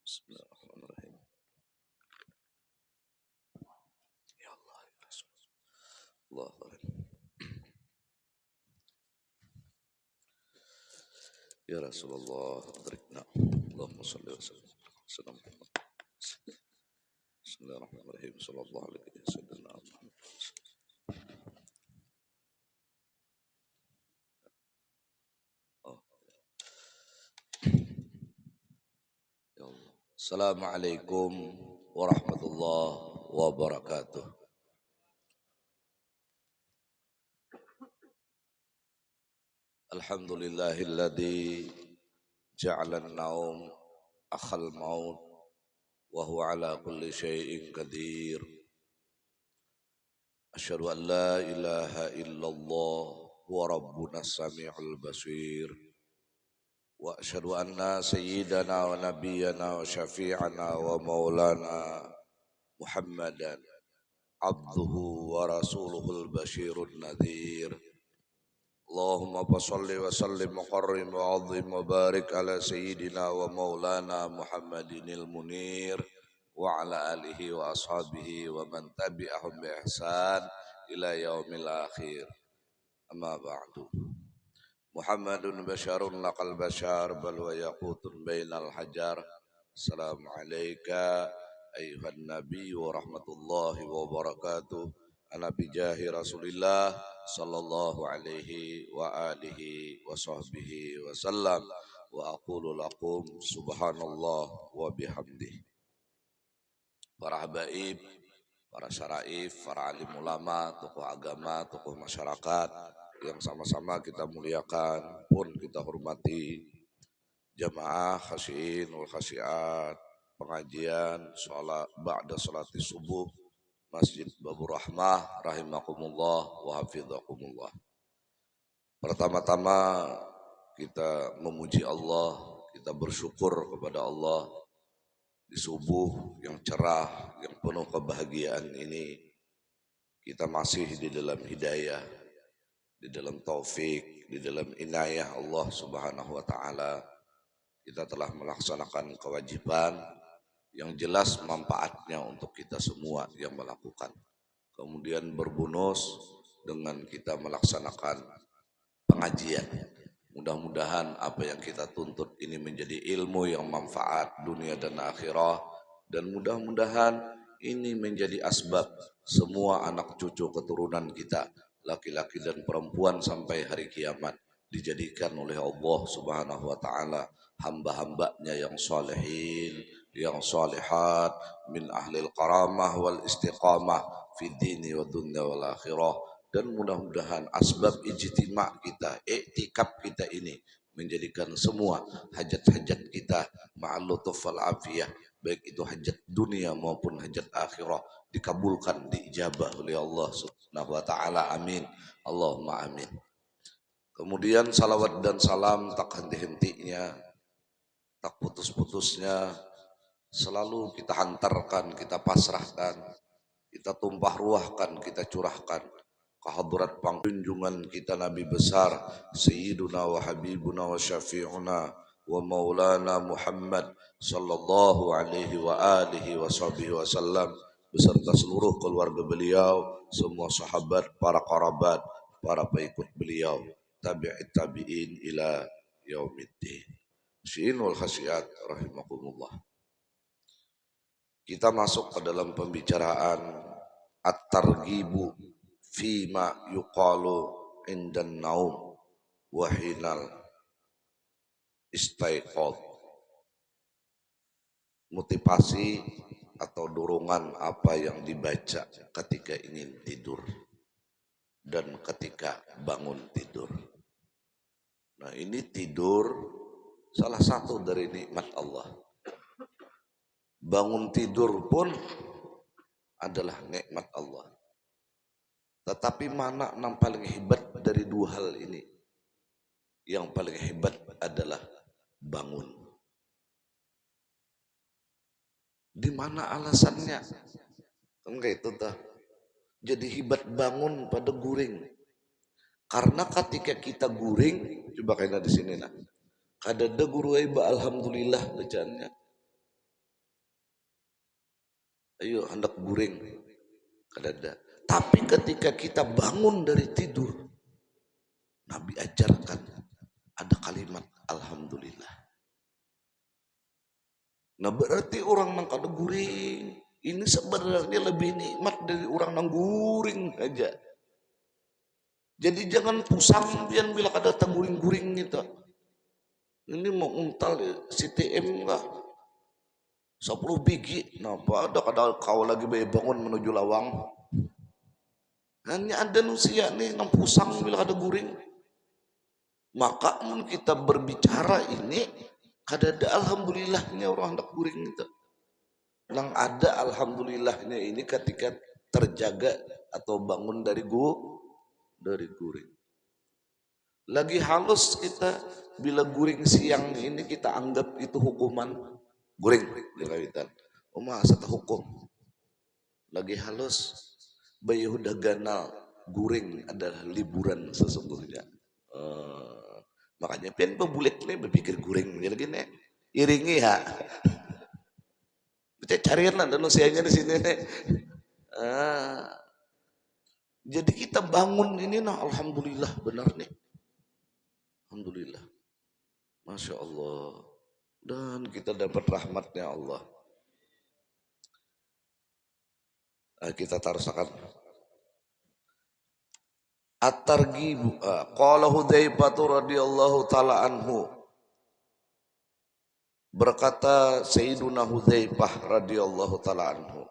Bismillahirrahmanirrahim. Ya Allah, ya Rasulullah. Ya Rasulullah, adrikna. Allahumma salli wa sallam. Bismillahirrahmanirrahim. Sallallahu alaihi wasallam. Oh, ya Allah. Assalamualaikum warahmatullahi wabarakatuh. Alhamdulillahilladzi ja'ala an-naum akhal maut wa huwa ala kulli syai'in qadir. Asyhadu an la ilaha illallah huwa rabbuna as-sami'ul basir. Wa asyhadu anna sayyidana wa nabiyyana wa syafi'ana wa maulana Muhammadan abduhu wa rasuluhul basyirun nadhir. Allahumma salli wa sallim wa qarrim wa azim wa barik ala sayyidina wa maulana Muhammadinil munir wa ala alihi wa ashabihi wa man tabi'ahum bi ihsan ila yaumil akhir. Amma ba'du. Muhammadun basyarun laqal basyar bal wa yaqutun bainal hajar. Assalamu alayka ayuhan nabi wa rahmatullahi wa barakatuh. Ana bijahi Rasulillah sallallahu alaihi wa alihi wa sahbihi wa sallam. Wa aqulu lakum subhanallah wa bihamdih. Para habaib, para syaraif, para alim ulama, tokoh agama, tokoh masyarakat yang sama-sama kita muliakan pun kita hormati, jamaah khasyiin wal khasyiat, pengajian salat ba'da salati subuh Masjid Babur Rahmah rahimakumullah wa hafizakumullah. Pertama-tama kita memuji Allah, kita bersyukur kepada Allah di subuh yang cerah, yang penuh kebahagiaan ini. Kita masih di dalam hidayah, di dalam taufik, di dalam inayah Allah Subhanahu wa taala. Kita telah melaksanakan kewajiban yang jelas manfaatnya untuk kita semua yang melakukan. Kemudian berbonus dengan kita melaksanakan pengajian. Mudah-mudahan apa yang kita tuntut ini menjadi ilmu yang manfaat dunia dan akhirah. Dan mudah-mudahan ini menjadi asbab semua anak cucu keturunan kita, laki-laki dan perempuan sampai hari kiamat, dijadikan oleh Allah Subhanahu wa taala hamba-hambanya yang salihin, yang salihat, min ahlil karamah wal istiqamah fi dini wa dunya wal akhirah. Dan mudah-mudahan asbab ijtima' kita, iktikaf kita ini menjadikan semua hajat-hajat kita ma'al lutuf wal afiyah, baik itu hajat dunia maupun hajat akhirah, dikabulkan, diijabah oleh Allah Subhanahu wa taala. Amin. Allahumma amin. Kemudian salawat dan salam tak henti-hentinya, tak putus-putusnya selalu kita hantarkan, kita pasrahkan, kita tumpah ruahkan, kita curahkan ke hadrat junjungan kita Nabi besar Sayyiduna wa Habibuna wa Syafi'una wa Maulana Muhammad sallallahu alaihi wa alihi wa sahbihi wasallam, beserta seluruh keluarga beliau, semua sahabat, para kerabat, para pengikut beliau, tabi'it tabi'in ila yaumiddin. Syai'in wal khasyiat rahimakumullah. Kita masuk ke dalam pembicaraan at-targhibu fima yuqalu indan naum wa hinal istaiqadh. Motivasi atau dorongan apa yang dibaca ketika ingin tidur dan ketika bangun tidur. Nah, ini tidur salah satu dari nikmat Allah. Bangun tidur pun adalah nikmat Allah. Tetapi mana yang paling hebat dari dua hal ini? Yang paling hebat adalah bangun. Di mana alasannya? Enggak itu dah. Jadi hebat bangun pada guring. Karena ketika kita guring, coba kena di sini nah. Kada ada guru iba alhamdulillah bacaannya. Ayo hendak guring. Kadada. Tapi ketika kita bangun dari tidur, Nabi ajarkan ada kalimat Alhamdulillah. Nah berarti orang nang kada guring ini sebenarnya lebih nikmat dari orang nang guring aja. Jadi jangan pusang pian bila kada guring-guring gitu. Ini mau untal si TM enggak 10 biji. Napa ada kada kau lagi bangun menuju lawang. Hanya ada manusia nih nang pusang bila kada guring. Maka kita berbicara ini kada ada alhamdulillahnya orang hendak guring itu. Nang ada alhamdulillahnya ini ketika terjaga atau bangun dari guring. Lagi halus kita bila guring siang ini kita anggap itu hukuman guring di kawitan. Satu hukum. Lagi halus bayi udah ganal guring adalah liburan sesungguhnya. Makanya pian pebulik nih berpikir guring jadi gini iringi ya. Kita carian lah manusianya di sini nih. Jadi kita bangun ini nah alhamdulillah benar nih. Alhamdulillah. Masya Allah. Dan kita dapat rahmatnya Allah. Kita taruhkan. At-targhib. Qala Hudzaifah radhiyallahu taala anhu. Berkata Sayyiduna Hudzaifah radhiyallahu taala anhu.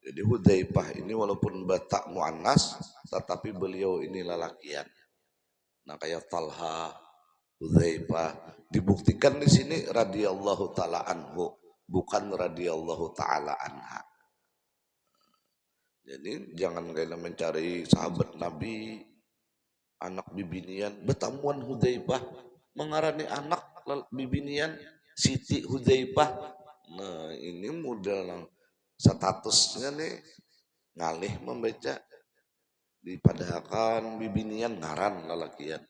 Jadi Hudzaifah ini walaupun batak muannas tetapi beliau ini lelakian. Nah kayak Talha, Hudzaifah dibuktikan di sini radhiyallahu taala anhu bukan radhiyallahu taala anha. Jadi jangan kalian mencari sahabat Nabi anak bibinian betamuan Hudzaifah mengarani anak bibinian Siti Hudzaifah. Nah ini modal statusnya nih ngalih membaca dipadahakan bibinian ngaran lalakian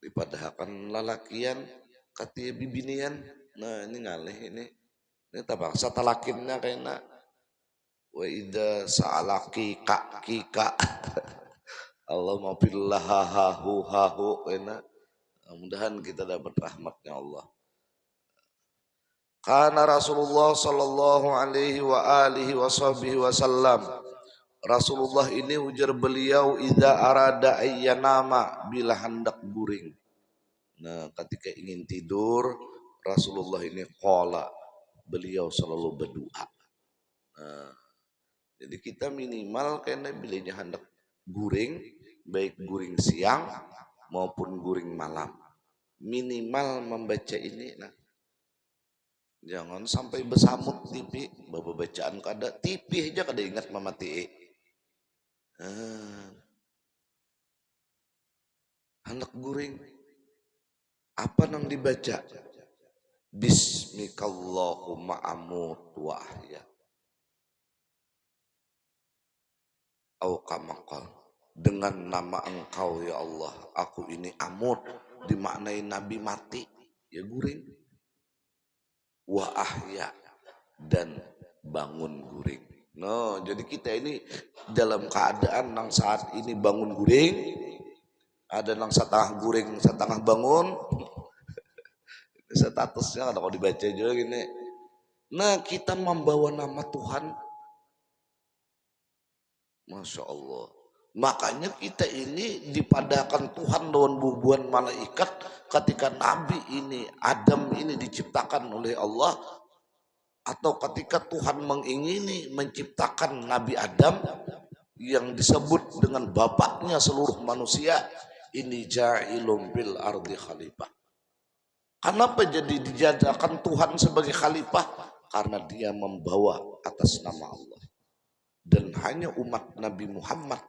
dipadahakan lalakian katanya bibinian. Nah ini ngalih ini tabang satalakinnya kayaknya wa idza sa'alaki kika Allah maafillah hahu kayaknya. Mudahan kita dapat rahmatnya Allah. Karena Rasulullah sallallahu alaihi wa alihi wasallam Rasulullah ini ujar beliau idza arada ayyanama bila hendak guring. Nah, ketika ingin tidur Rasulullah ini qala beliau selalu berdoa. Nah, jadi kita minimal karena bilanya hendak guring baik guring siang maupun guring malam minimal membaca ini nah. Jangan sampai besamut TV, bapak bacaan kada TV aja kada ingat memati. Hendak guring apa nang dibaca? Bismikallahumma amut wa ahya. Au kamakal. Dengan nama engkau ya Allah, aku ini amut dimaknai Nabi mati, ya guring. Wa ahya dan bangun guring. No, jadi kita ini dalam keadaan nang saat ini bangun guring, ada nang setengah guring, setengah bangun. Statusnya kalau dibaca juga gini. Nah kita membawa nama Tuhan, Masya Allah. Makanya kita ini dipadakan Tuhan dengan bubuhan malaikat ketika Nabi ini, Adam ini diciptakan oleh Allah. Atau ketika Tuhan mengingini menciptakan Nabi Adam yang disebut dengan bapaknya seluruh manusia. Ini ja'ilum bil ardi khalifah. Kenapa jadi dijadikan Tuhan sebagai khalifah? Karena dia membawa atas nama Allah. Dan hanya umat Nabi Muhammad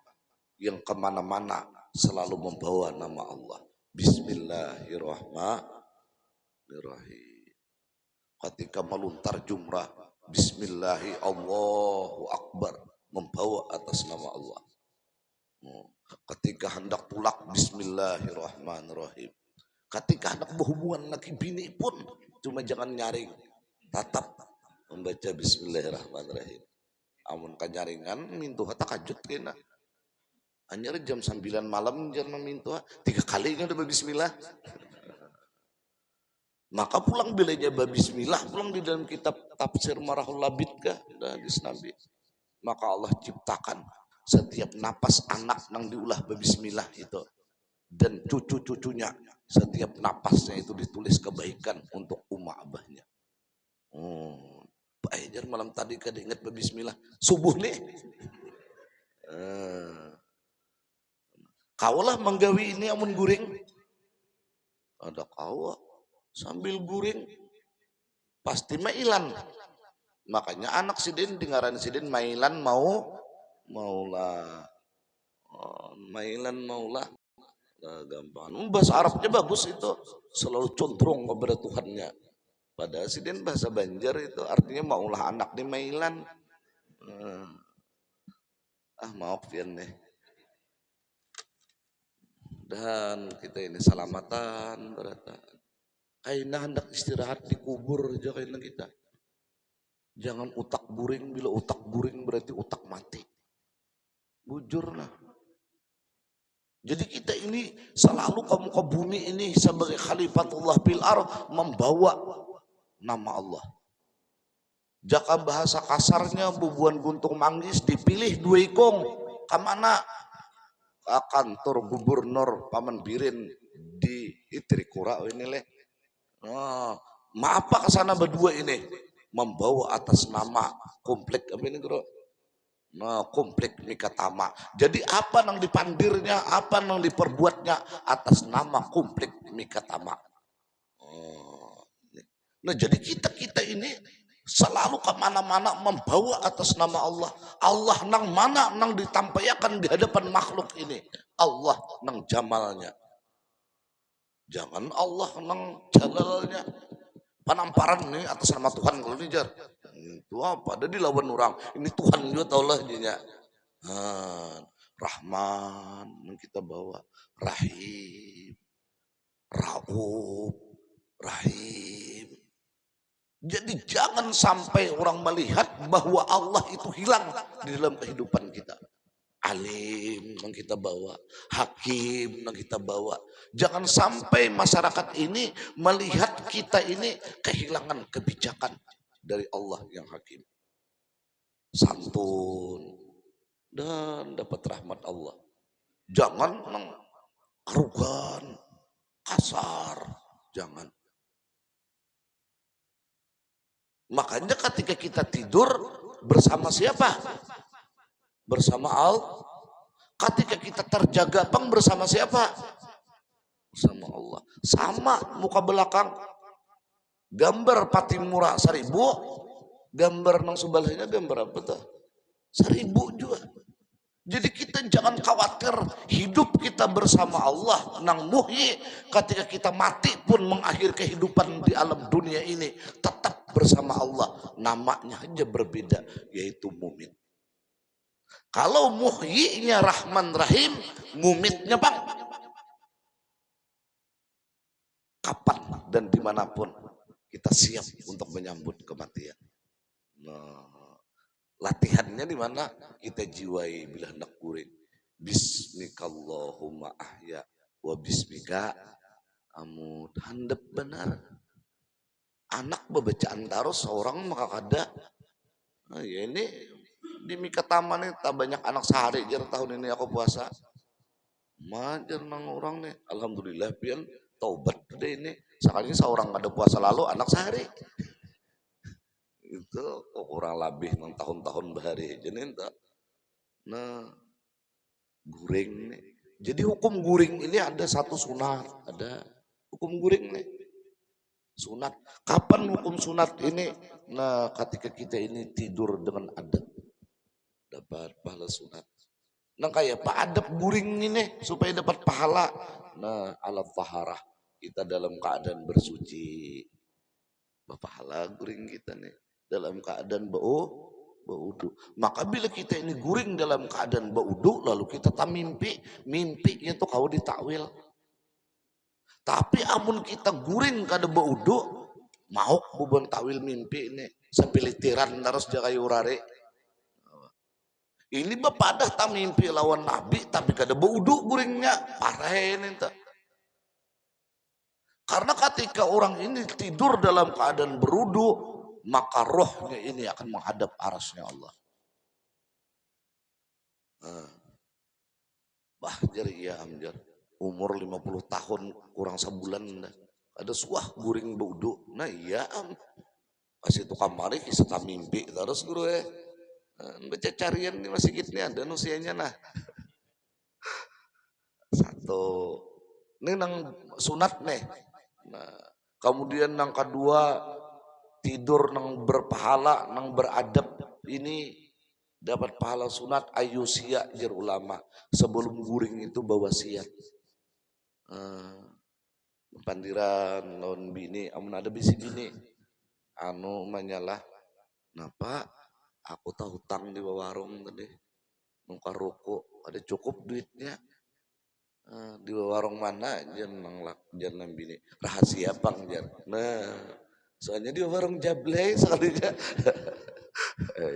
yang kemana-mana selalu membawa nama Allah. Bismillahirrahmanirrahim. Ketika meluntar jumrah, Bismillahi Allahu Akbar, membawa atas nama Allah. Ketika hendak tulak, Bismillahirrahmanirrahim. Ketika hendak berhubungan laki bini pun, cuma jangan nyaring, tetap membaca Bismillahirrahmanirrahim. Amun kanyaringan mintuha takajud kena. Anyar jam 9 malam jangan mintuha 3 kali udah bismillah. Maka pulang bilanya bismillah pulang di dalam kitab tafsir Marahul Labid kah hadis Nabi. Maka Allah ciptakan setiap napas anak nang diulah bismillah itu dan cucu-cucunya setiap napasnya itu ditulis kebaikan untuk umat abahnya. Pak Ejar malam tadi kada ingat bismillah subuh nih. Kaulah menggawi ini amun guring. Ada kawa sambil guring pasti mailan. Makanya anak sidin dengaran sidin mailan maulah. Mailan maulah. Gampang. Bahasa Arabnya bagus itu selalu condong kepada Tuhannya. Padahal sidin bahasa Banjar itu artinya maulah anak di mailan. Maaf ya nih. Dan kita ini salamatan berata. Kaina hendak istirahat di kubur aja kaina kita. Jangan utak guring, bila utak guring berarti utak mati. Bujur lah. Jadi kita ini selalu kamu ke bumi ini sebagai khalifatullah fil ardh membawa nama Allah. Jaka bahasa kasarnya bubuan guntung manggis dipilih dua ikong. Kamana? Ke kantor gubernur Paman Birin di Itrikura ini leh. Maaf Pak kesana berdua ini membawa atas nama komplek apa ini bro? Komplek Mikatama. Jadi apa yang dipandirnya, apa yang diperbuatnya atas nama komplek Mikatama. Nah jadi kita ini selalu kemana-mana membawa atas nama Allah. Allah nang mana nang ditampaikan di hadapan makhluk ini. Allah nang jamalnya. Jangan Allah nang jalalnya. Penamparan nih atas nama Tuhan kalau dijar. Itu apa? Ada dilawan orang. Ini Tuhan juga tahu lah jadinya. Rahman yang kita bawa. Rahim. Rauf. Rahim. Jadi jangan sampai orang melihat bahwa Allah itu hilang di dalam kehidupan kita. Alim yang kita bawa, hakim yang kita bawa. Jangan sampai masyarakat ini melihat kita ini kehilangan kebijakan dari Allah yang hakim. Santun dan dapat rahmat Allah. Jangan arogan, kasar, jangan. Makanya ketika kita tidur bersama siapa? Bersama Allah. Ketika kita terjaga bersama siapa? Bersama Allah. Sama muka belakang. Gambar Patimura 1000. Gambar nang sebelahnya gambar apa tuh? 1000 juga. Jadi kita jangan khawatir hidup kita bersama Allah nang muhyi. Ketika kita mati pun mengakhiri kehidupan di alam dunia ini tetap bersama Allah. Namanya aja berbeda yaitu mumin. Kalau muhyinya Rahman Rahim, mumitnya Bang. Kapan dan dimanapun kita siap untuk menyambut kematian. Latihannya di mana? Kita jiwai bila hendak guring. Bismikallahumma ahya wa bismika amut. Handap benar. Anak bebacaan terus seorang maka kada. Ya ini di Mikatama nih tak banyak anak sehari jar tahun ini aku puasa. Majar nang orang nih. Alhamdulillah pian taubat deh ini. Sekalinya seorang ada puasa lalu anak sehari. Itu orang lebih nang tahun-tahun bahari jadi tak. Nah guring nih. Jadi hukum guring ini ada satu sunat, ada hukum guring nih. Sunat. Kapan hukum sunat ini? Nah, ketika kita ini tidur dengan adab dapat pahala sunat. Nah kayak pak adab guring ini supaya dapat pahala. Nah alat taharah kita dalam keadaan bersuci. Pahala guring kita nih dalam keadaan baudu. Maka bila kita ini guring dalam keadaan baudu lalu kita tak mimpinya tuh kau ditakwil. Tapi amun kita guring kada baudu mau buban takwil mimpi ini sepilitiran terus jaga urare. Ini bapak dah tak mimpi lawan Nabi tapi kada baudu guringnya parahin itu. Karena ketika orang ini tidur dalam keadaan berudu, maka rohnya ini akan menghadap arasnya Allah. Bah jari iya amjar. Umur 50 tahun kurang sebulan dah. Ada suah guring baudu. Nah iya am. Kasih tu kamari kisah tak mimpi terus guru baca carian di masjid ini ada nusianya nah. Satu. Ini nang sunat nih. Nah, kemudian yang kedua tidur nang berpahala, nang beradab ini dapat pahala sunat ayusia jar ulama sebelum guring itu bawa siat. Pandiran lawan bini, amun ada bisi bini, anu manyalah, napa? Aku tahu hutang di warung tadi, nungka rokok, ada cukup duitnya. Di warung mana jangan bini rahasia bang jan. Nah soalnya di warung jablay sekalinya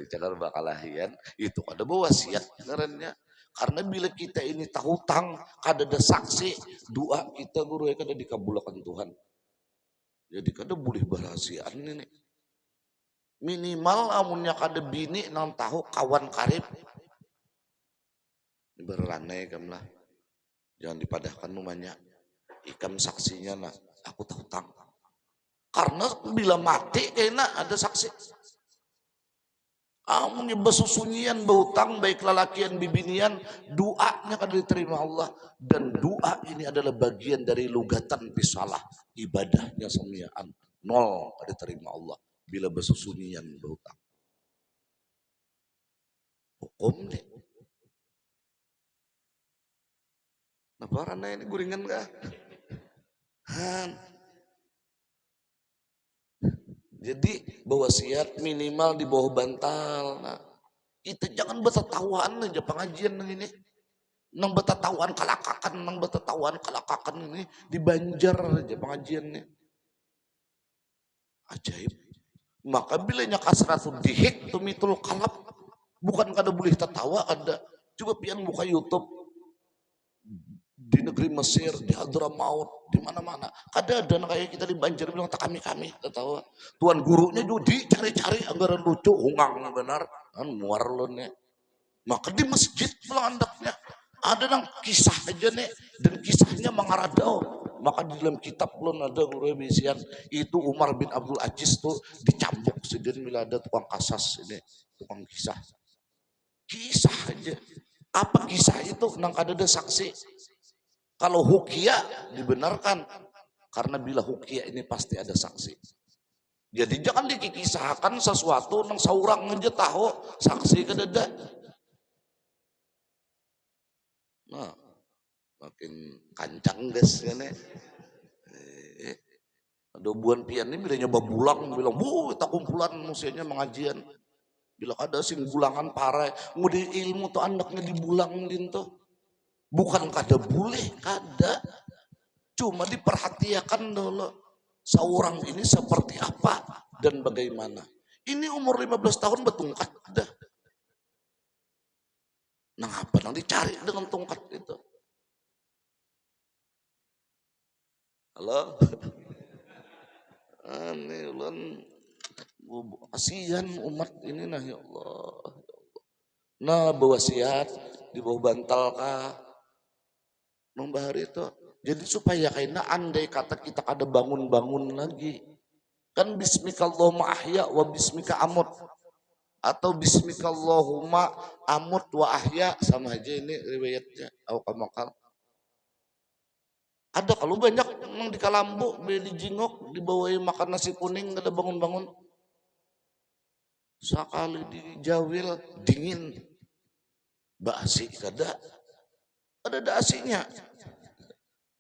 jangan bakalahian itu ada bawa wasiat ngarannya karena bila kita ini tahu tang kada ada saksi doa kita guru ya kada dikabulkan Tuhan jadi kada boleh berahasiaan ini minimal amunnya kada bini nang tahu kawan karib berlanai kamlah. Jangan dipadahkan namanya ikam saksinya nah aku tahu tang karena bila mati kayaknya ada saksi amunnya besusunyian berhutang baik lelakian bibinian doanya kan diterima Allah dan doa ini adalah bagian dari lugatan bisalah ibadahnya semiaan nol kan diterima Allah bila besusunyian berhutang hukum nih. Nah, parana ini guringan kah? Jadi berwasiat minimal di bawah bantal. Nah, itu jangan bertatahuan aja pengajian ini. Nang bertatahuan kalakakan ini di Banjar aja pengajiannya. Ajaib. Maka bila kasratul dihik tumitul kalap bukan kada boleh tertawa ada. Coba pian buka YouTube di negeri Mesir, di Hadramaut, di mana-mana. Ada kayak kita di Banjar bilang tak kami tertawa. Tuan gurunya juga dicari-cari anggaran lucu, hungang benar, kan muar lonnya. Maka di masjid pelandaknya ada nang kisah aja nih dan kisahnya mengaradau. Maka di dalam kitab belum ada guru bisian itu Umar bin Abdul Aziz tuh dicambuk sedih bila ada tukang kasas ini tukang kisah aja. Apa kisah itu nang ada saksi. Kalau hukia dibenarkan karena bila hukia ini pasti ada saksi. Jadi jangan dikisahkan sesuatu nang seorang aja tahu saksi kedada. Nah, makin kancang guys kan ya. Ada buan pian ini bila nyoba bulang bilang bu kita kumpulan musuhnya mengajian. Bila ada sing bulangan parah ngudi ilmu tuh anaknya dibulang dinto. Bukan kada boleh, kada. Cuma diperhatikan dulu seorang ini seperti apa dan bagaimana. Ini umur 15 tahun bertungkat dah. Nah apa nang dicari dengan tungkat itu? Halo? Ini ulan kasihan umat ini nah ya Allah. Nah berwasiat di bawah bantal kah? Nombahar itu. Jadi supaya kayaknya andai kata kita ada bangun-bangun lagi. Kan bismikallahumma ahya wa bismika amut. Atau bismikallahumma amut wa ahya. Sama aja ini riwayatnya. Kamakal. Ada kalau banyak yang di Kalambu, di Jingok, dibawain makan nasi kuning, gak ada bangun-bangun. Sekali di Jawil, dingin. Basi kada. Ada dasinya.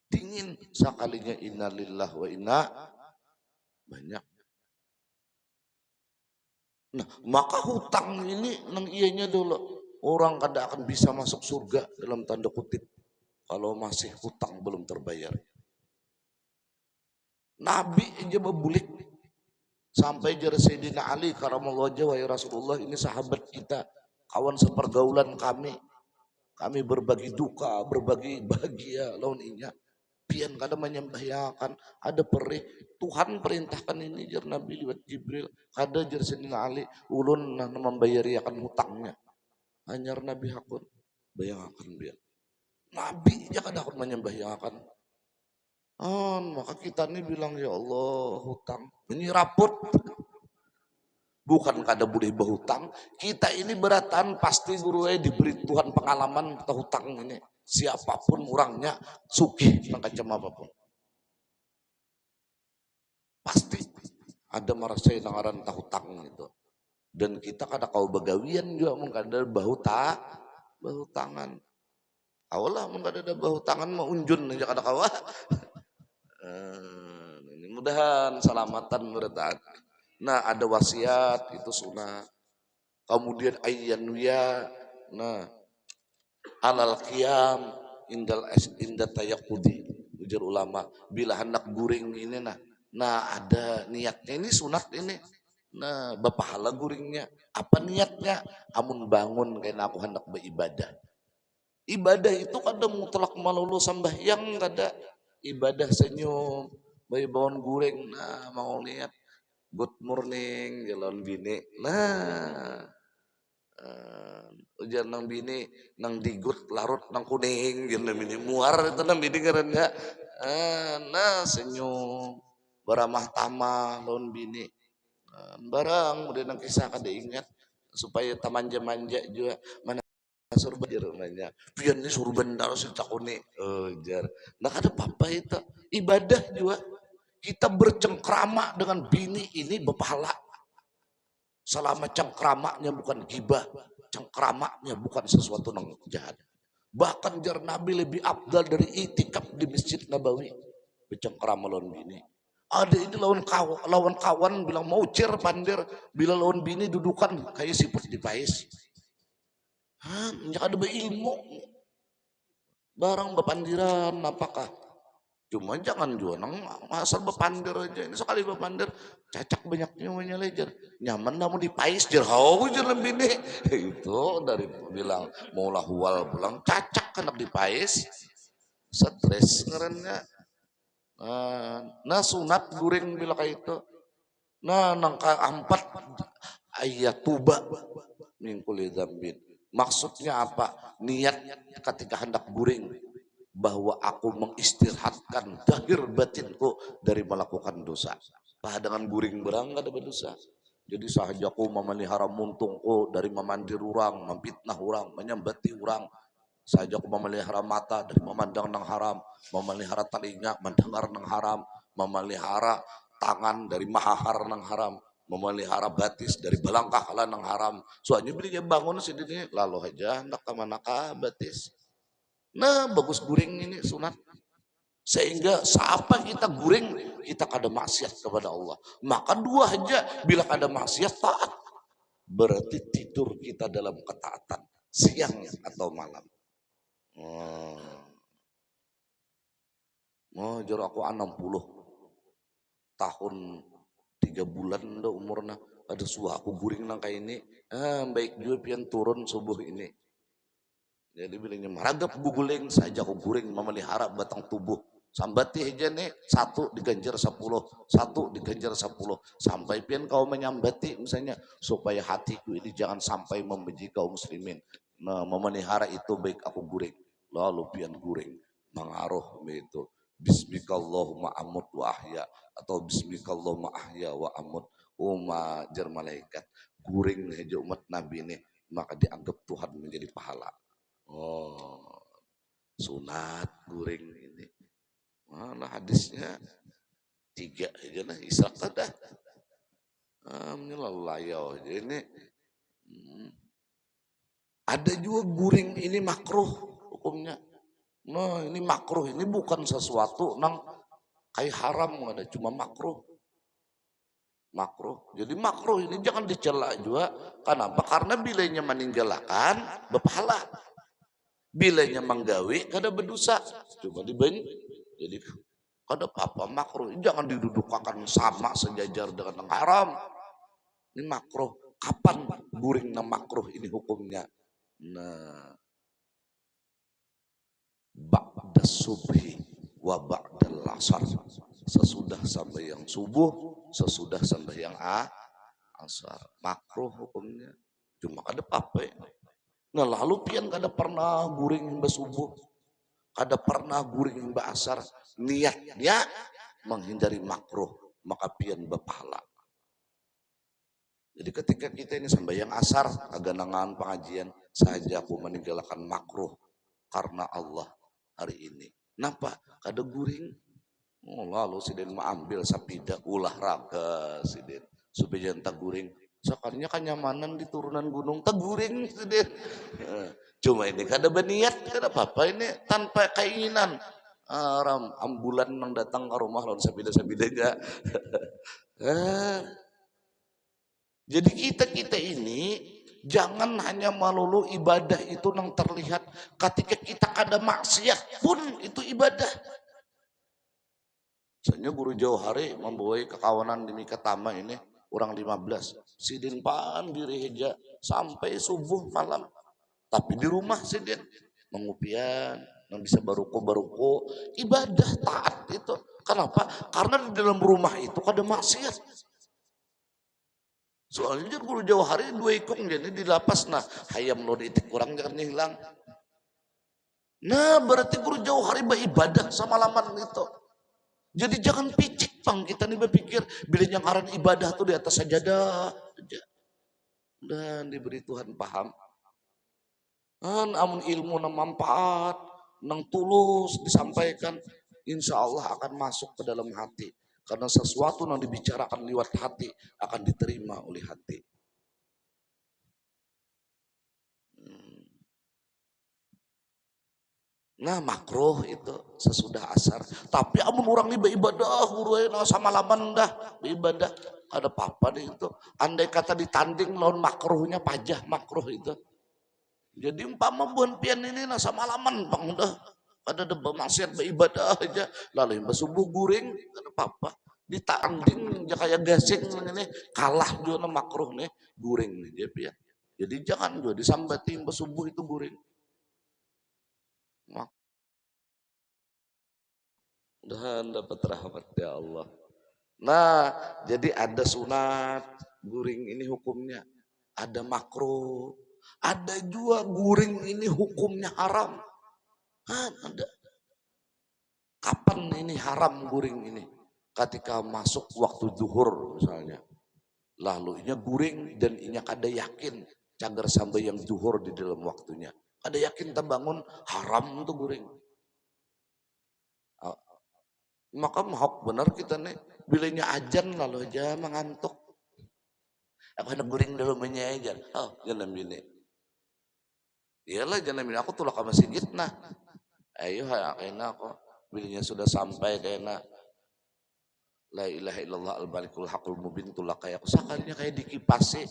Dingin sekalinya innalillah wa inna banyak. Nah, maka hutang ini nang ianya dulu orang kada akan bisa masuk surga dalam tanda kutip kalau masih hutang belum terbayar. Nabi aja berbulik sampai jari Sayyidina Ali karamallahu wajhahu wa Rasulullah ini sahabat kita kawan sepergaulan kami berbagi duka, berbagi bahagia lawan inya. Pian kada menyembahyangkan, ada perih. Tuhan perintahkan ini jar Nabi lewat Jibril, kada jar Sayyidina Ali ulun nah membayari akan hutangnya. Hanyar Nabi hakun bayangkan biar. Nabi aja kada hakun menyembahyangkan. Maka kita nih bilang ya Allah hutang ini raput. Bukan kada boleh berhutang. Kita ini beratan pasti guru diberi Tuhan pengalaman kita hutang ini. Siapapun orangnya sugih macam apapun. Pasti ada merasa nangaran hutang itu. Dan kita kada kau begawian juga mun kada bahu tangan. Awalah mun kada ada bahu tangan mau unjun aja kada kawa. Ini mudahan selamatan bertaat. Nah ada wasiat itu sunnah. Kemudian ayyanuya, nah alal qiyam indat tayakudi ujar ulama bila hendak guring ini nah ada niatnya ini sunat ini. Nah berpahala guringnya apa niatnya? Amun bangun karena aku hendak beribadah. Ibadah itu kada mutlak melulu sembahyang kada. Ibadah senyum, bayi bangun guring, nah mau lihat good morning jalan bini. Nah ujar nang bini nang digut larut nang kuning gitu bini muar itu nang bini karena nah senyum beramah tamah lawan bini barang udah nang kisah kada ingat supaya tamanja-manja juga mana surban di rumahnya pian ini surban harus ditakuni jar nah kada apa-apa itu ibadah juga kita bercengkrama dengan bini ini berpahala selama cengkramaknya bukan gibah, cengkramaknya bukan sesuatu yang jahat. Bahkan jar Nabi lebih abdal dari itikaf di Masjid Nabawi. Bercengkrama lawan bini. Ada ini lawan kawan bilang mau cer pandir, bila lawan bini dudukan kayak siput di pais. Ada berilmu. Barang bepandiran apakah? Cuma jangan juga nang asal bepandir aja. Ini sekali bepandir cacak banyaknya lejar. Nyaman namun dipais jer hau jer lebih nih. Itu dari bilang mau huwal pulang cacak kena dipais. Stres ngerennya. Nah sunat guring bila kayak itu. Nah nangka empat ayat tuba mingkuli dzambin. Maksudnya apa? Niat ketika hendak guring bahwa aku mengistirahatkan dahir batinku dari melakukan dosa. Bah dengan guring berang ada berdosa. Jadi sahajaku memelihara muntungku dari memandir orang, memfitnah orang, menyembati orang. Sahajaku memelihara mata dari memandang nang haram, memelihara telinga mendengar nang haram, memelihara tangan dari mahahar nang haram, memelihara batis dari balangkah nang haram. Soalnya belinya bangun sendiri lalu aja nak kemana batis. Nah bagus guring ini sunat. Sehingga siapa kita guring kita kada maksiat kepada Allah. Maka dua aja bila kada maksiat taat. Berarti tidur kita dalam ketaatan. Siang atau malam. Jar aku 60 tahun 3 bulan dah umurnya. Ada suah aku guring nang kayak ini. Baik juga pian turun subuh ini. Jadi bilangnya maragap guguling saja aku guring memelihara batang tubuh. Sambati aja nih 1 diganjar 10, 1 diganjar 10 sampai pian kau menyambati misalnya supaya hatiku ini jangan sampai membenci kaum muslimin. Nah, memelihara itu baik aku guring. Lalu pian guring mengaruh itu. Bismikallahumma amut wa ahya atau bismikallahumma ahya wa amut. Jar malaikat guring aja umat Nabi ini maka dianggap Tuhan menjadi pahala. Sunat guring ini. Mana hadisnya 3 aja nah Ishak dah. Menyelalayau ini. Ada juga guring ini makruh hukumnya. Nah ini makruh ini bukan sesuatu nang kayak haram ada cuma makruh. Makruh. Jadi makruh ini jangan dicela juga. Kenapa? Karena bilanya meninggalkan berpahala. Bilanya menggawi kada berdosa cuma diben jadi kada apa makruh jangan didudukakan sama sejajar dengan yang haram ini makruh Kapan guring na makruh ini hukumnya? Nah, ba'da subhi wa ba'dal asar. Sesudah sembahyang subuh, sesudah sembahyang asar. Makruh hukumnya. Cuma kada apa. Nah lalu pian kada pernah guring hingga subuh, kada pernah guring hingga asar. Niatnya menghindari makruh, maka pian berpahala. Jadi ketika kita ini sembahyang asar, agak nangan pengajian, saja aku meninggalkan makruh karena Allah hari ini. Kenapa? Kada guring. Oh, lalu sidin mengambil sapida ulah raga sidin supaya jangan taguring. Sekalinya kenyamanan di turunan gunung taguring sidin. Cuma ini kada berniat, kada apa-apa ini tanpa keinginan. Ambulan yang datang ke rumah lawan sabida-sabidanya. Jadi kita ini jangan hanya melulu ibadah itu yang terlihat. Ketika kita ada maksiat pun itu ibadah. Misalnya guru jauh hari membawa kekawanan di Mikatama ini orang 15. Sidin pan diri heja sampai subuh malam. Tapi di rumah sidin mengupian, yang bisa baruko ibadah taat itu. Kenapa? Karena di dalam rumah itu ada maksiat. Soalnya guru jauh hari 2 ikong jadi di lapas nah hayam lo diitik kurang jangan hilang. Nah berarti guru jauh hari beribadah sama laman itu. Jadi jangan picik bang kita nih berpikir bila yang aran ibadah tuh di atas sajadah aja. Dan diberi Tuhan paham. Amun ilmu nang manfaat, nang tulus disampaikan, insya Allah akan masuk ke dalam hati. Karena sesuatu yang dibicarakan lewat hati akan diterima oleh hati. Nah makruh itu sesudah asar. Tapi amun orang ini beribadah, sama laman dah beribadah. Ada apa-apa deh itu. Andai kata ditanding lawan makruhnya pajah makruh itu. Jadi umpama buan pian ini sama laman bang dah. Ada deba maksiat beribadah aja. Lalu yang subuh guring, ada apa-apa. Ditanding ya kayak gasing ini kalah juga makruh nih guring nih dia pian. Jadi jangan juga disambatin subuh itu guring. Dan dapat rahmat ya Allah. Nah, jadi ada sunat guring ini hukumnya, ada makruh, ada juga guring ini hukumnya haram. Ada. Kapan ini haram guring ini? Ketika masuk waktu zuhur misalnya. Lalu inya guring dan inya kada yakin cagar sampai yang zuhur di dalam waktunya. Kada yakin terbangun haram tuh guring. Maka mahok benar kita nih bilanya ajan lalu aja mengantuk. Aku hendak guring dulu menyajar. Oh jangan bini. Iyalah jangan bini aku tulak sama masjid nah. Ayo kayaknya aku bilanya sudah sampai kayaknya. La ilaha illallah al-balikul haqul mubin tulak kayak aku. Sekalinya kayak dikipasi.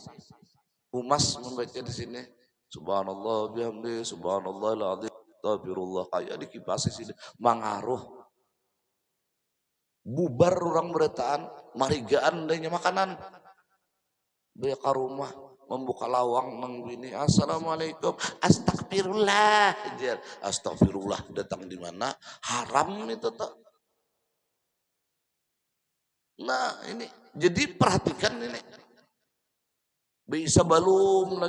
Humas membaca di sini. Subhanallah bihamdi subhanallah al-azim. Astagfirullah kayak dikipasi sini. Mangaruh. Bubar orang beretaan, marigaan adanya makanan. Dia ke rumah, membuka lawang nang bini, assalamualaikum, astagfirullah, astagfirullah datang di mana? Haram itu tak. Nah ini, jadi perhatikan ini, bisa belum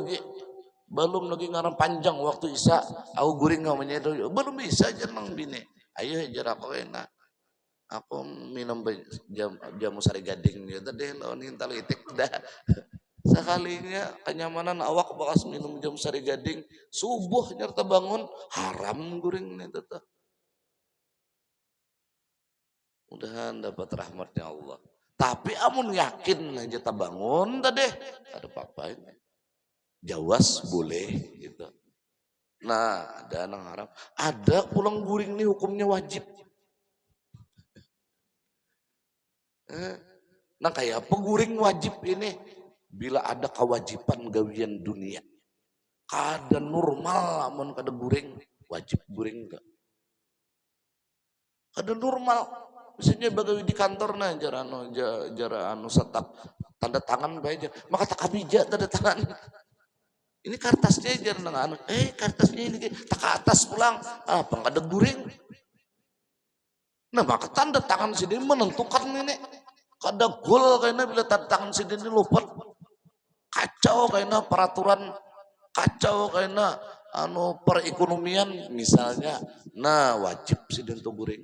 lagi ngarang panjang waktu isa, aku guring namanya itu, belum bisa aja nang bini, ayo ajar aku enak. Aku minum jamu sari gading gitu deh lawan intal itik dah. Sekalinya kenyamanan awak bakas minum jamu sari gading subuh nyerta bangun haram guring nih tetap. Mudahan dapat rahmatnya Allah. Tapi amun yakin aja tak bangun tadi ada apa-apa ini. Jawas boleh gitu. Nah ada anak haram. Ada pulang guring nih hukumnya wajib. Nah kayak peguring wajib ini bila ada kewajiban gawian dunia. Kada normal amun kada guring wajib guring enggak. Kada normal. Misalnya bagawi di kantor nah jara anu setak tanda tangan bae maka tak kabija tanda tangan. Ini kertasnya aja dengan kertasnya ini tak ke atas pulang apa nggak ada guring. Nah maka tanda tangan sini menentukan ini. Kada gol kayaknya bila tanda tangan sini lupa. Kacau kayaknya peraturan, kacau kayaknya perekonomian misalnya. Nah wajib sih untuk guring.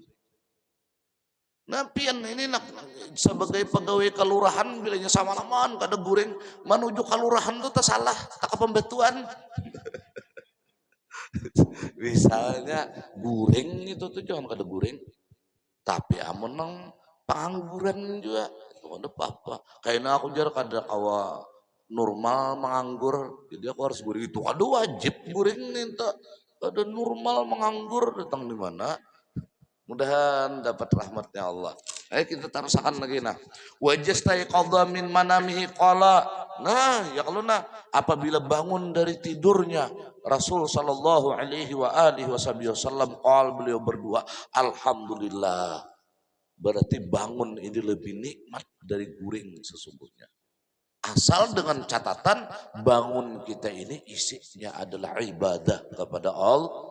Nah pian ini nak sebagai pegawai kelurahan bilanya sama naman kada guring menuju kelurahan itu tak salah tak pembetuan. Misalnya guring itu tuh jangan kada guring. Tapi amun nang pengangguran juga itu ada apa-apa. Kayaknya aku jar kada kawa normal menganggur jadi aku harus guring itu ada wajib guring nih tak ada normal menganggur datang di mana. Mudahan dapat rahmatnya Allah. Ayo kita tarusakan lagi nah. Wajastaiqadha min manamihi qala. Nah, ya kalau apabila bangun dari tidurnya Rasul sallallahu alaihi wa alihi wasallam beliau berdua alhamdulillah. Berarti bangun ini lebih nikmat dari guring sesungguhnya. Asal dengan catatan bangun kita ini isinya adalah ibadah kepada Allah.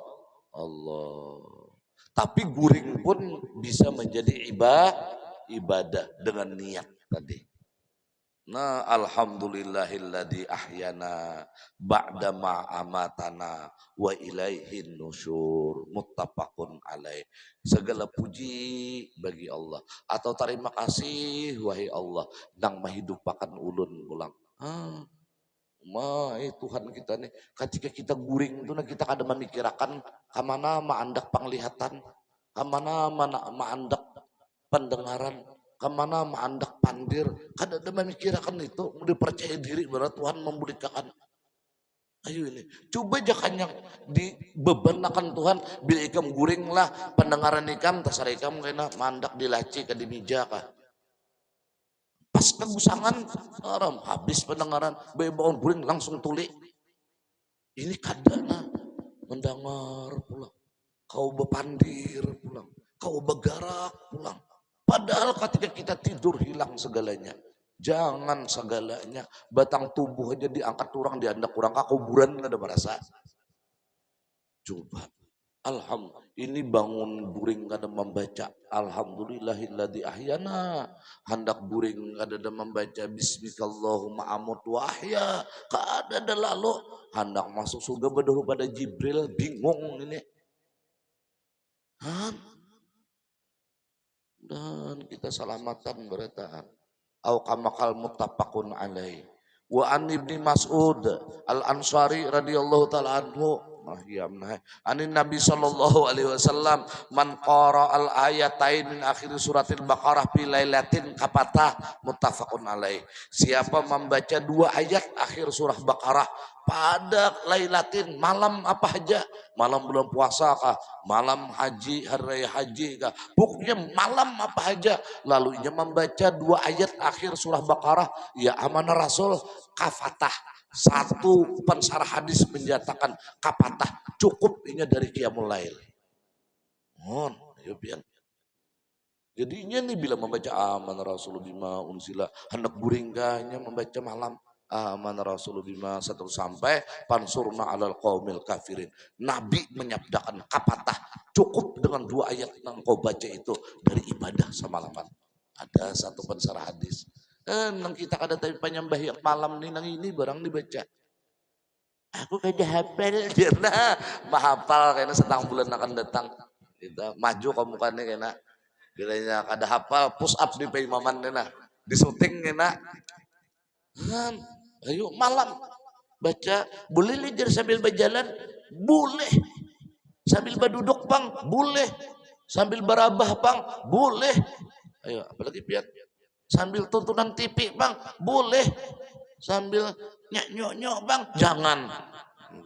Tapi guring pun bisa menjadi ibadah dengan niat tadi. Nah, alhamdulillahilladzi ahyana ba'da ma amatana wa ilaihin nusyur muttafaqun alaih. Segala puji bagi Allah atau terima kasih wahai Allah nang mahidupakan ulun ulang. Tuhan kita nih ketika kita guring itu kita kada memikirkan kamana maandak penglihatan, kamana maandak pendengaran, kamana maandak pandir, kada ada memikirkan itu, udah percaya diri bahwa Tuhan membolehkan. Ayo ini, coba jangan yang dibebankan Tuhan bila ikam guring lah pendengaran ikam, tasar ikam kena mandak dilaci ke di meja kah. Pas kegusangan orang habis pendengaran bangun guring langsung tuli ini kadana mendengar pulang kau bepandir pulang kau begarak pulang padahal ketika kita tidur hilang segalanya jangan segalanya batang tubuh aja diangkat orang diandak orang kuburan nggak ada merasa coba alhamdulillah ini bangun guring kada membaca alhamdulillahilladzi ahyana hendak guring kada membaca bismikallahumma amut wa ahya kada ada lalu hendak masuk surga berdahulu pada Jibril bingung ini dan kita selamatan berataan au kamakal muttafaqun alaih wa an ibni Mas'ud al-Ansari radhiyallahu taala anhu anin Nabi sallallahu alaihi wasallam man qara al ayatain min akhir suratil Baqarah fi lailatin kapatah muttafaqun alaih. Siapa membaca 2 ayat akhir surah Baqarah pada lailatin malam apa aja, malam bulan puasa kah, malam haji hari raya haji kah, pokoknya malam apa aja lalu ia membaca 2 ayat akhir surah Baqarah ya amanah Rasul kafatah. Satu pensarah hadis menyatakan kapatah cukup ini dari qiyamul lail. Jadinya nih bila membaca aman Rasul bima unsila hendak guringkahnya membaca malam aman Rasul bima 1 sampai pansurna alal qaumil kafirin. Nabi menyabdakan kapatah cukup dengan 2 ayat yang kau baca itu dari ibadah semalaman. Ada satu pensarah hadis. Nang kita kada tahu penyembah yang malam nih nang ini barang dibaca. Aku kada hafal karena mahafal kayaknya setahun bulan akan datang. Kita maju kamu kan kayaknya. Bilanya kada hafal push up di peimaman kena. Di syuting kena. Ayo malam baca boleh lejar sambil berjalan boleh sambil berduduk bang boleh sambil berabah bang boleh ayo apalagi biar sambil tontonan TV bang boleh sambil nyok bang jangan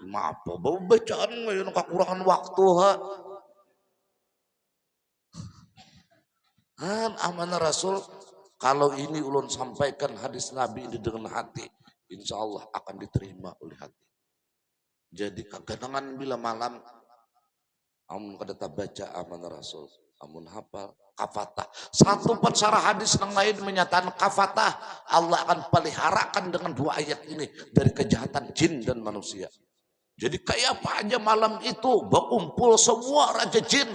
maaf bau bacaan ngayon kekurangan waktu amanah Rasul kalau ini ulun sampaikan hadis Nabi ini dengan hati insya Allah akan diterima oleh hati jadi keganangan bila malam amun kada baca amanah Rasul amun hafal Kafatah. Satu pensara hadis yang lain menyatakan kafatah. Allah akan peliharakan dengan dua ayat ini dari kejahatan jin dan manusia. Jadi kayak apa aja malam itu berkumpul semua raja jin.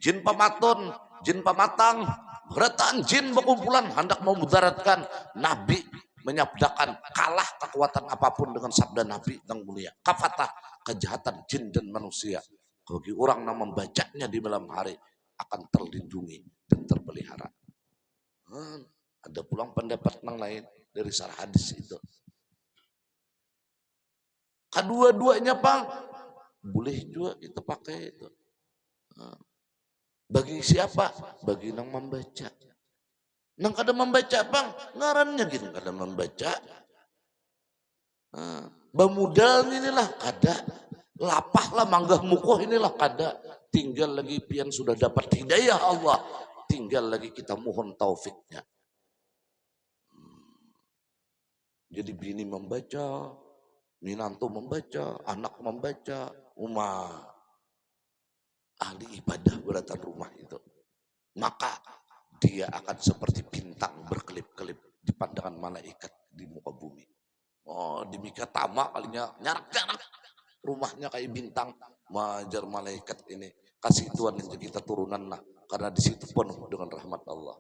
Jin pematun, jin pematang, berataan jin berkumpulan hendak memudaratkan. Nabi menyabdakan kalah kekuatan apapun dengan sabda Nabi yang mulia. Kafatah, kejahatan jin dan manusia. Bagi orang yang membacanya di malam hari akan terlindungi dan terpelihara. Ada pulang pendapat yang lain dari sarah hadis itu. Kedua-duanya Bang, boleh juga kita pakai itu. Bagi siapa? Bagi yang membaca. Nang kada membaca Bang, ngarannya gini kada membaca. Bamudal inilah kada. Lapah lah manggah mukoh inilah kada. Tinggal lagi pian sudah dapat hidayah Allah. Tinggal lagi kita mohon taufiknya. Jadi bini membaca, minantu membaca, anak membaca, ahli ibadah beratan rumah itu. Maka dia akan seperti bintang berkelip-kelip di pandangan malaikat di muka bumi. Oh, di mika tamak kalinya nyarak-nyarak. Rumahnya kayak bintang, majar malaikat ini. Kasih Tuhan yang kita turunan lah. Karena di situ penuh dengan rahmat Allah.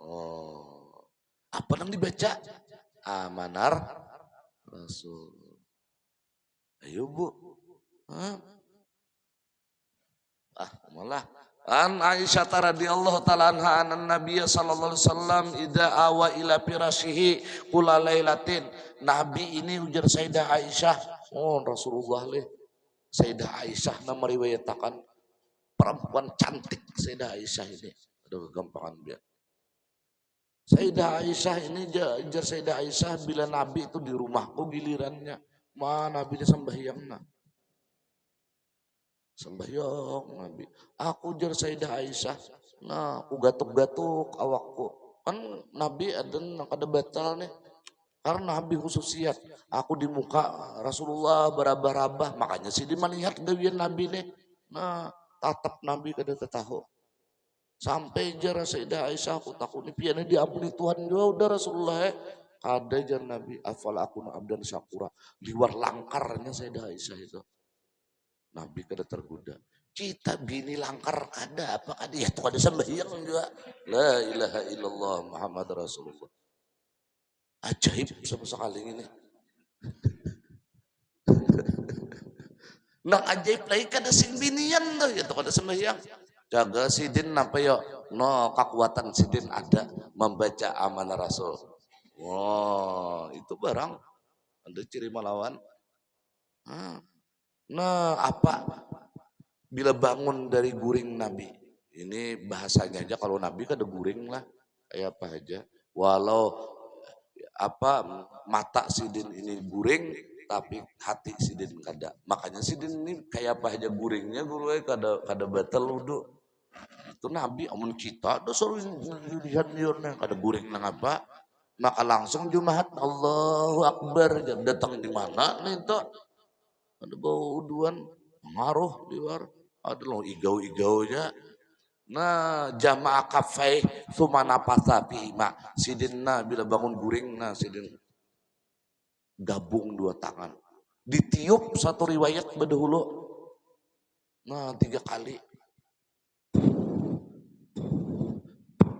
Oh, apa yang dibaca? Amanar Rasul. Ayo Bu. Malah. An Aisyah radhiyallahu taala anha anna Nabiy sallallahu alaihi wasallam idza awa ila firashihi kula lailatin. Nabi ini ujar Sayyidah Aisyah. Oh Rasulullah leh. Sayyidah Aisyah nama riwayatakan perempuan cantik Sayyidah Aisyah ini. Ada kegampangan dia. Sayyidah Aisyah ini jar Sayyidah Aisyah bila Nabi itu di rumahku gilirannya. Mana Nabi dia sembahyang nah. Sembahyang Nabi. Aku jar Sayyidah Aisyah. Nah, aku gatuk-gatuk awakku. Kan Nabi ada kada batal nih. Karena Nabi khususiat. Aku di muka Rasulullah berabah-rabah. Makanya sih dia melihat gawian Nabi nih. Nah, tatap Nabi kada tahu. Sampai jar Sayyidah Aisyah aku takut nih piannya diampuni Tuhan juga udah Rasulullah. Kada jar Nabi afal aku abdan syakura. Liwar langkarnya Sayyidah Aisyah itu. Nabi kada tergoda. Kita bini langkar kada apa kada ya tuh ada sembahyang juga. La ilaha illallah Muhammad Rasulullah. Ajaib sama sekali ini. Nang ajaib lagi kada sing binian tuh ya tuh kada sembahyang. Jaga sidin apa yo? No kekuatan sidin ada membaca amanah Rasul. Wow, itu barang ada ciri melawan. Nah, apa? Bila bangun dari guring Nabi. Ini bahasanya aja kalau Nabi kan ada guring lah. Kayak apa aja. Walau apa mata sidin ini guring tapi hati sidin kada. Makanya sidin ini kayak apa aja guringnya guru kada batal wudu. Itu Nabi amun kita suruh lihat liurnya kada guring nang apa. Maka langsung Jumat Allahu Akbar datang di mana nih itu ada bau uduan ngaruh di luar ada loh igau-igaunya. Nah jamaah kafai sumana pasapima sidinna bila bangun guring nah sidin gabung dua tangan ditiup satu riwayat berdahulu nah 3 kali.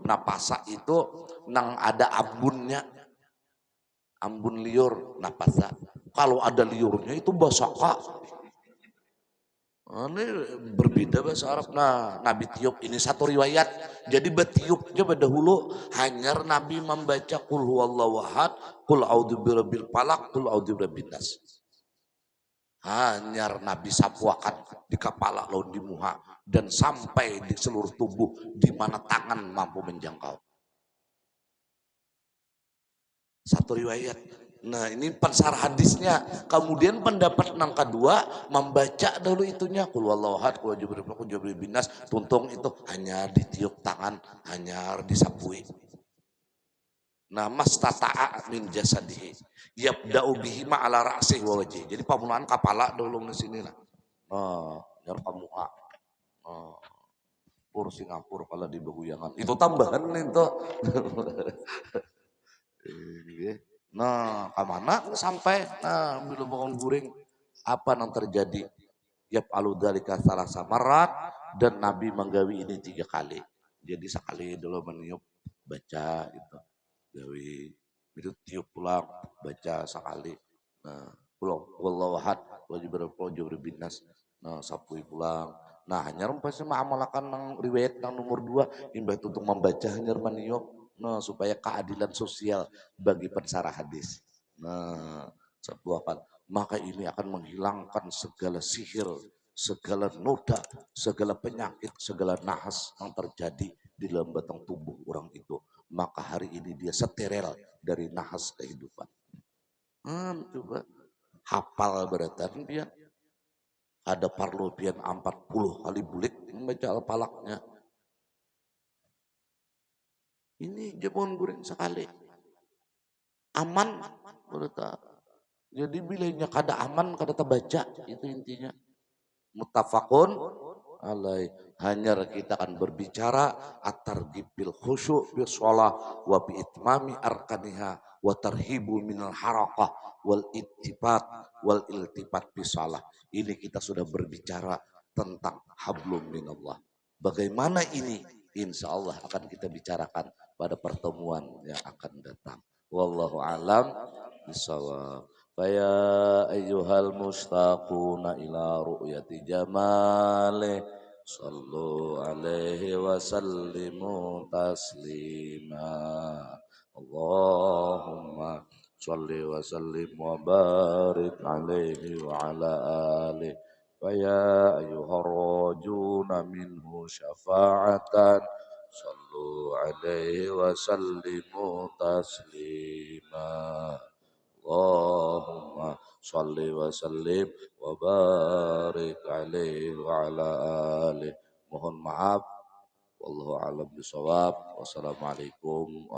Nah pasa itu nang ada ambunnya ambun liur nah pasa kalau ada liurnya itu basaka. Ini berbeda bahasa Arab. Nah, Nabi tiup ini satu riwayat. Jadi betiupnya berdahulu hanya Nabi membaca Qul huwallahu ahad, Qul a'udzu birabbil falaq, Qul a'udzu birabbin nas. Hanya Nabi sapuakan di kepala lalu di muha dan sampai di seluruh tubuh di mana tangan mampu menjangkau. Satu riwayat. Nah ini pensar hadisnya. Kemudian pendapat yang kedua membaca dulu itunya. Qul huwallahu ahad, qul a'udzu birabbil falaq, qul a'udzu birabbin nas. Tuntung itu hanya ditiup tangan, hanya disapui. Nah mastata'a min jasadihi yabda'u bihi ma'ala ra'sihi wa wajhihi. Jadi pemulaan kepala dulu di sini lah. Oh, nyar pamuha. Oh. Singapura kalau di Behuyangan. Itu tambahan itu. Nah, kemana sampai nah belum bangun guring apa yang terjadi? Yap aludalika salah samarat dan Nabi menggawi ini 3 kali. Jadi sekali dulu meniup baca itu gawi itu tiup pulang baca sekali. Nah, pulang wallahu ahad wajib berbinas. Nah, sapui pulang. Nah, hanya rumpasnya ma'amalakan nang riwayat nang nomor 2 imbah untuk membaca hanya maniok. Nah, supaya keadilan sosial bagi pensara hadis. Nah, sebuah maka ini akan menghilangkan segala sihir, segala noda, segala penyakit, segala nahas yang terjadi di dalam batang tubuh orang itu. Maka hari ini dia steril dari nahas kehidupan. Coba hafal berarti dia ada parlopian 40 kali bulik membaca al-falaknya. Ini jepun guring sekali. Aman berarti. Jadi bilanya kada aman kada terbaca itu intinya. Muttafaqun alaih. Hanya kita akan berbicara at-targhib bil khusyuk bis shalah wa bi itmami arkaniha wa tarhibu minal harakah wal iltifat bis shalah. Ini kita sudah berbicara tentang hablum minallah. Bagaimana ini? Insya Allah akan kita bicarakan pada pertemuan yang akan datang. Wallahu alam bisawab. Faya ayyuhal mustaquna ila ru'yati jamali sallu alaihi wa sallimu taslima. Allahumma salli wa sallim wa barik alaihi wa ala alihi. Faya ayyuhar rajuna minhu syafa'atan sallu alaihi wa sallimu taslima. Allahumma salli wa sallim wa barik alaihi wa ala alihi. Mohon maaf. Wallahu a'lam bishawab. Wassalamualaikum